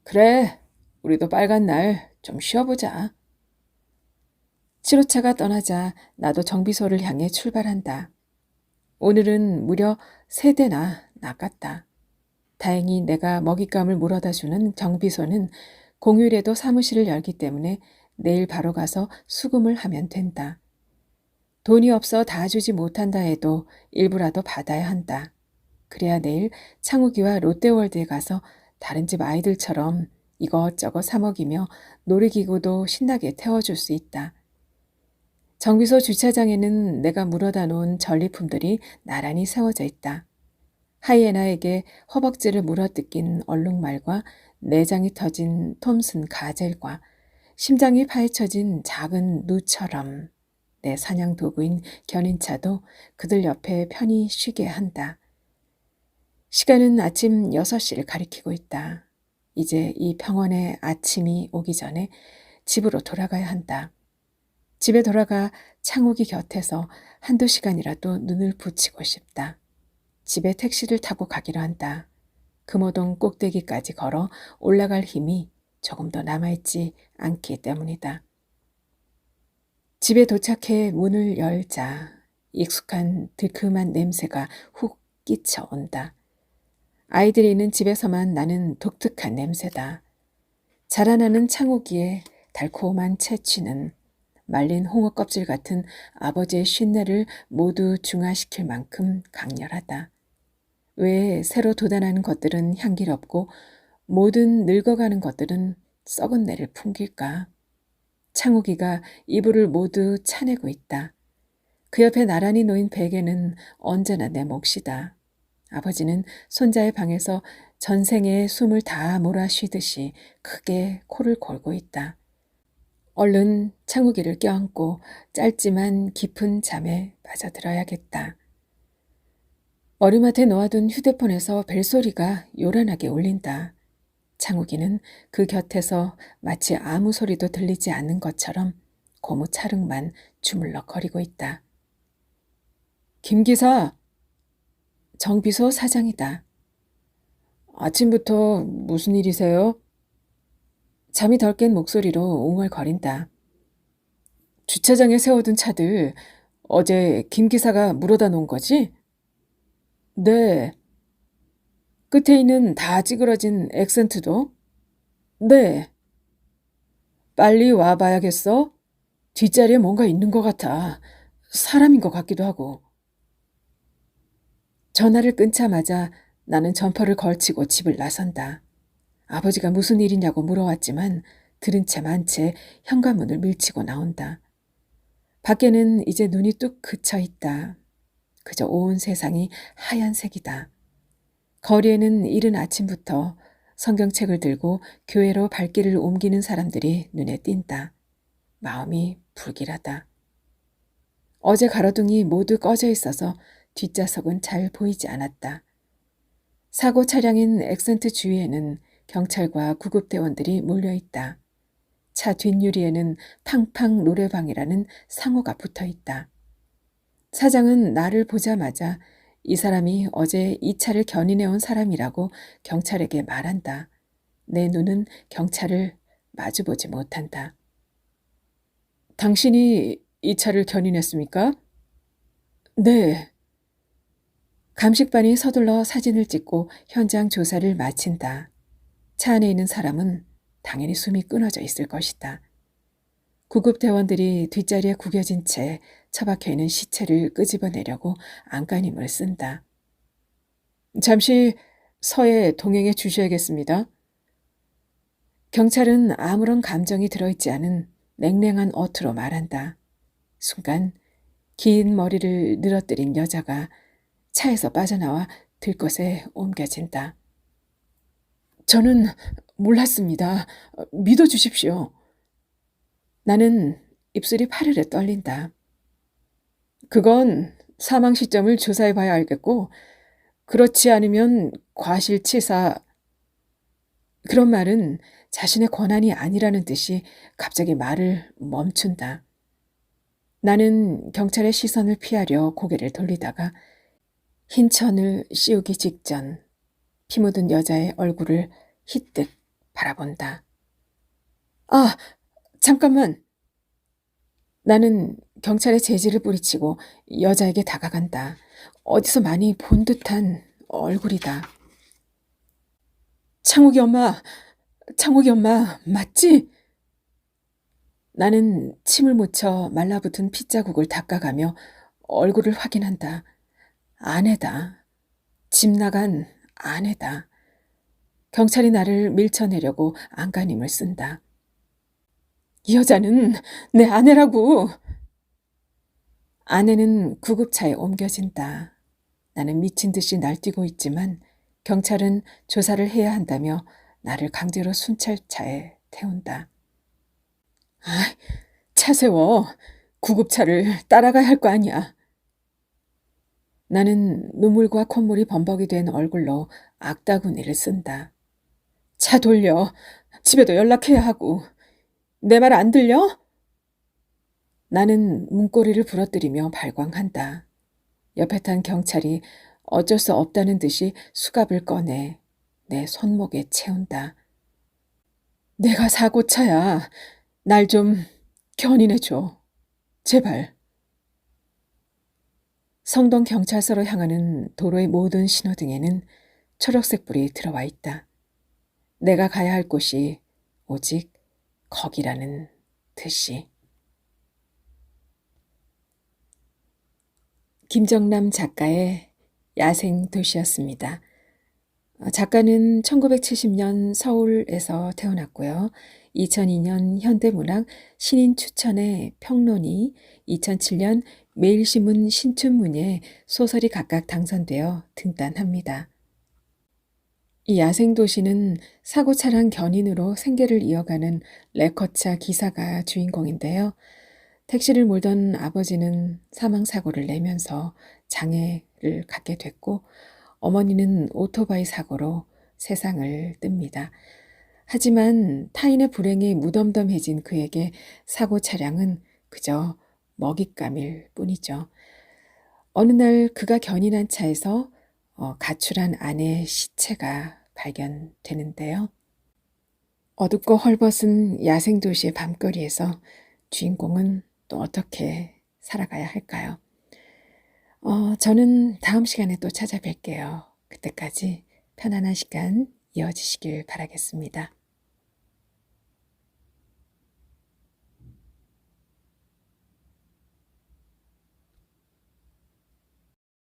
그래, 우리도 빨간 날 좀 쉬어보자. 7호차가 떠나자 나도 정비소를 향해 출발한다. 오늘은 무려 3대나 낚았다. 다행히 내가 먹잇감을 물어다주는 정비소는 공휴일에도 사무실을 열기 때문에 내일 바로 가서 수금을 하면 된다. 돈이 없어 다 주지 못한다 해도 일부라도 받아야 한다. 그래야 내일 창욱이와 롯데월드에 가서 다른 집 아이들처럼 이것저것 사 먹이며 놀이기구도 신나게 태워줄 수 있다. 정비소 주차장에는 내가 물어다 놓은 전리품들이 나란히 세워져 있다. 하이에나에게 허벅지를 물어뜯긴 얼룩말과 내장이 터진 톰슨 가젤과 심장이 파헤쳐진 작은 누처럼 내 사냥 도구인 견인차도 그들 옆에 편히 쉬게 한다. 시간은 아침 6시를 가리키고 있다. 이제 이 평원의 아침이 오기 전에 집으로 돌아가야 한다. 집에 돌아가 창욱이 곁에서 1~2시간이라도 눈을 붙이고 싶다. 집에 택시를 타고 가기로 한다. 금호동 꼭대기까지 걸어 올라갈 힘이 조금 더 남아있지 않기 때문이다. 집에 도착해 문을 열자 익숙한 들큼한 냄새가 훅 끼쳐온다. 아이들이 있는 집에서만 나는 독특한 냄새다. 자라나는 창호기에 달콤한 채취는 말린 홍어 껍질 같은 아버지의 쉰내를 모두 중화시킬 만큼 강렬하다. 왜 새로 돋아나는 것들은 향기롭고 모든 늙어가는 것들은 썩은 내를 풍길까? 창욱이가 이불을 모두 차내고 있다. 그 옆에 나란히 놓인 베개는 언제나 내 몫이다. 아버지는 손자의 방에서 전생에 숨을 다 몰아쉬듯이 크게 코를 골고 있다. 얼른 창욱이를 껴안고 짧지만 깊은 잠에 빠져들어야겠다. 머리맡에 놓아둔 휴대폰에서 벨소리가 요란하게 울린다. 창욱이는 그 곁에서 마치 아무 소리도 들리지 않는 것처럼 고무차륵만 주물럭거리고 있다. 김 기사! 정비소 사장이다. 아침부터 무슨 일이세요? 잠이 덜 깬 목소리로 웅얼거린다. 주차장에 세워둔 차들 어제 김 기사가 물어다 놓은 거지? 네. 끝에 있는 다 찌그러진 액센트도? 네. 빨리 와봐야겠어? 뒷자리에 뭔가 있는 것 같아. 사람인 것 같기도 하고. 전화를 끊자마자 나는 점퍼를 걸치고 집을 나선다. 아버지가 무슨 일이냐고 물어왔지만 들은 채 만 채 현관문을 밀치고 나온다. 밖에는 이제 눈이 뚝 그쳐 있다. 그저 온 세상이 하얀색이다. 거리에는 이른 아침부터 성경책을 들고 교회로 발길을 옮기는 사람들이 눈에 띈다. 마음이 불길하다. 어제 가로등이 모두 꺼져 있어서 뒷좌석은 잘 보이지 않았다. 사고 차량인 액센트 주위에는 경찰과 구급대원들이 몰려있다. 차 뒷유리에는 팡팡 노래방이라는 상호가 붙어 있다. 사장은 나를 보자마자 이 사람이 어제 이 차를 견인해온 사람이라고 경찰에게 말한다. 내 눈은 경찰을 마주보지 못한다. 당신이 이 차를 견인했습니까? 네. 감식반이 서둘러 사진을 찍고 현장 조사를 마친다. 차 안에 있는 사람은 당연히 숨이 끊어져 있을 것이다. 구급대원들이 뒷자리에 구겨진 채 처박혀 있는 시체를 끄집어내려고 안간힘을 쓴다. 잠시 서에 동행해 주셔야겠습니다. 경찰은 아무런 감정이 들어있지 않은 냉랭한 어투로 말한다. 순간 긴 머리를 늘어뜨린 여자가 차에서 빠져나와 들것에 옮겨진다. 저는 몰랐습니다. 믿어주십시오. 나는 입술이 파르르 떨린다. 그건 사망 시점을 조사해 봐야 알겠고, 그렇지 않으면 과실치사. 그런 말은 자신의 권한이 아니라는 듯이 갑자기 말을 멈춘다. 나는 경찰의 시선을 피하려 고개를 돌리다가 흰 천을 씌우기 직전 피 묻은 여자의 얼굴을 희뜩 바라본다. 아, 잠깐만. 나는 경찰의 제지를 뿌리치고 여자에게 다가간다. 어디서 많이 본 듯한 얼굴이다. 창욱이 엄마, 맞지? 나는 침을 묻혀 말라붙은 핏자국을 닦아가며 얼굴을 확인한다. 아내다. 집 나간 아내다. 경찰이 나를 밀쳐내려고 안간힘을 쓴다. 이 여자는 내 아내라고. 아내는 구급차에 옮겨진다. 나는 미친 듯이 날뛰고 있지만 경찰은 조사를 해야 한다며 나를 강제로 순찰차에 태운다. 아, 차 세워. 구급차를 따라가야 할 거 아니야. 나는 눈물과 콧물이 범벅이 된 얼굴로 악다구니를 쓴다. 차 돌려. 집에도 연락해야 하고. 내 말 안 들려? 나는 문고리를 부러뜨리며 발광한다. 옆에 탄 경찰이 어쩔 수 없다는 듯이 수갑을 꺼내 내 손목에 채운다. 내가 사고차야. 날 좀 견인해줘. 제발. 성동 경찰서로 향하는 도로의 모든 신호등에는 초록색 불이 들어와 있다. 내가 가야 할 곳이 오직 거기라는 듯이. 김정남 작가의 야생 도시였습니다. 작가는 1970년 서울에서 태어났고요. 2002년 현대문학 신인 추천의 평론이, 2007년 매일신문 신춘문예 소설이 각각 당선되어 등단합니다. 이 야생도시는 사고차량 견인으로 생계를 이어가는 레커차 기사가 주인공인데요. 택시를 몰던 아버지는 사망사고를 내면서 장애를 갖게 됐고 어머니는 오토바이 사고로 세상을 뜹니다. 하지만 타인의 불행에 무덤덤해진 그에게 사고 차량은 그저 먹잇감일 뿐이죠. 어느 날 그가 견인한 차에서 가출한 아내의 시체가 발견되는데요. 어둡고 헐벗은 야생도시의 밤거리에서 주인공은 또 어떻게 살아가야 할까요? 저는 다음 시간에 또 찾아뵐게요. 그때까지 편안한 시간 이어지시길 바라겠습니다.